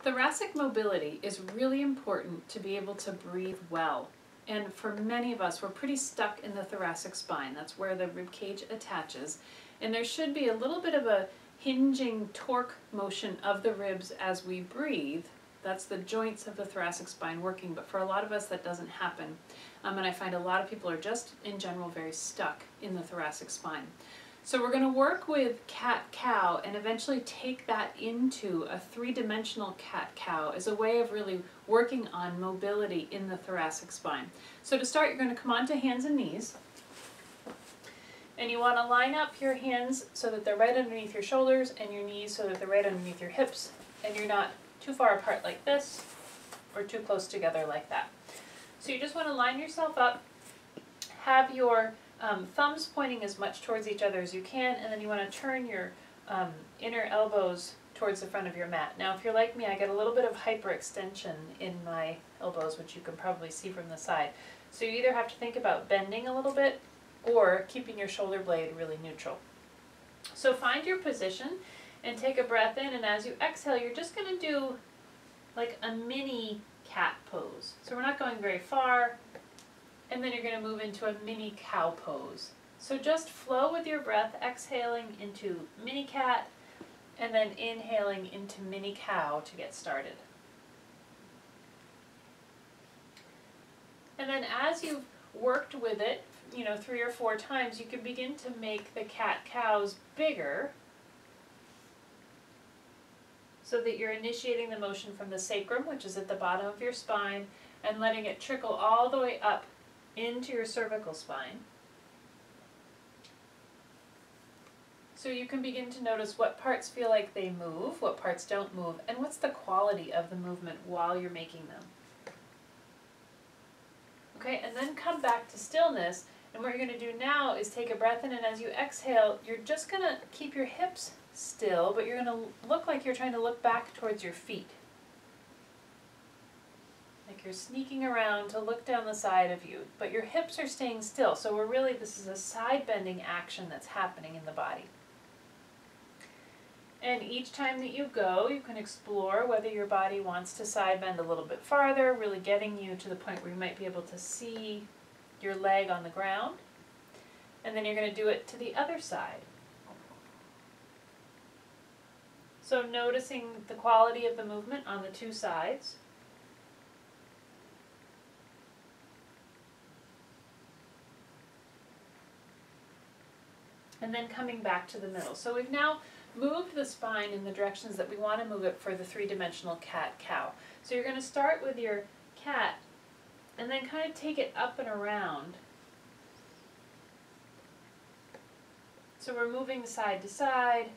Thoracic mobility is really important to be able to breathe well. And for many of us, we're pretty stuck in the thoracic spine. That's where the rib cage attaches. And there should be a little bit of a hinging torque motion of the ribs as we breathe. That's the joints of the thoracic spine working, but for a lot of us that doesn't happen. And I find a lot of people are just, in general, very stuck in the thoracic spine. So we're going to work with cat-cow and eventually take that into a three-dimensional cat-cow as a way of really working on mobility in the thoracic spine. So to start, you're going to come onto hands and knees. And you want to line up your hands so that they're right underneath your shoulders and your knees so that they're right underneath your hips and you're not too far apart like this or too close together like that. So you just want to line yourself up, have your thumbs pointing as much towards each other as you can, and then you want to turn your inner elbows towards the front of your mat. Now if you're like me, I get a little bit of hyperextension in my elbows, which you can probably see from the side. So you either have to think about bending a little bit or keeping your shoulder blade really neutral. So find your position and take a breath in, and as you exhale, you're just going to do like a mini cat pose. So we're not going very far, and then you're going to move into a mini cow pose. So just flow with your breath, exhaling into mini cat, and then inhaling into mini cow to get started. And then as you've worked with it, 3 or 4 times, you can begin to make the cat-cows bigger so that you're initiating the motion from the sacrum, which is at the bottom of your spine, and letting it trickle all the way up into your cervical spine. So you can begin to notice what parts feel like they move, what parts don't move, and what's the quality of the movement while you're making them. Okay, and then come back to stillness, and what you're going to do now is take a breath in, and as you exhale, you're just going to keep your hips still, but you're going to look like you're trying to look back towards your feet. Like you're sneaking around to look down the side of you, but your hips are staying still. So this is a side bending action that's happening in the body. And each time that you go, you can explore whether your body wants to side bend a little bit farther, really getting you to the point where you might be able to see your leg on the ground. And then you're going to do it to the other side. So noticing the quality of the movement on the two sides. And then coming back to the middle. So we've now moved the spine in the directions that we want to move it for the three-dimensional cat-cow. So you're going to start with your cat and then kind of take it up and around. So we're moving side to side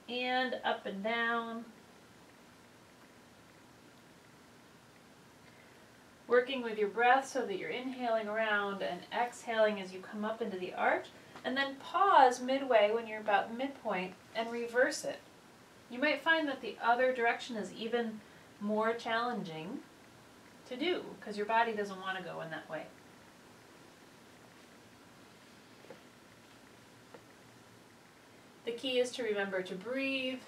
and up and down. Working with your breath so that you're inhaling around and exhaling as you come up into the arch. And then pause midway when you're about midpoint and reverse it. You might find that the other direction is even more challenging to do because your body doesn't want to go in that way. The key is to remember to breathe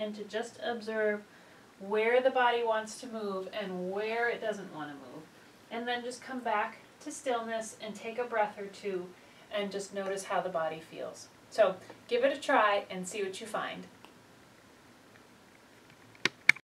and to just observe where the body wants to move and where it doesn't want to move. And then just come back to stillness and take a breath or two and just notice how the body feels. So give it a try and see what you find.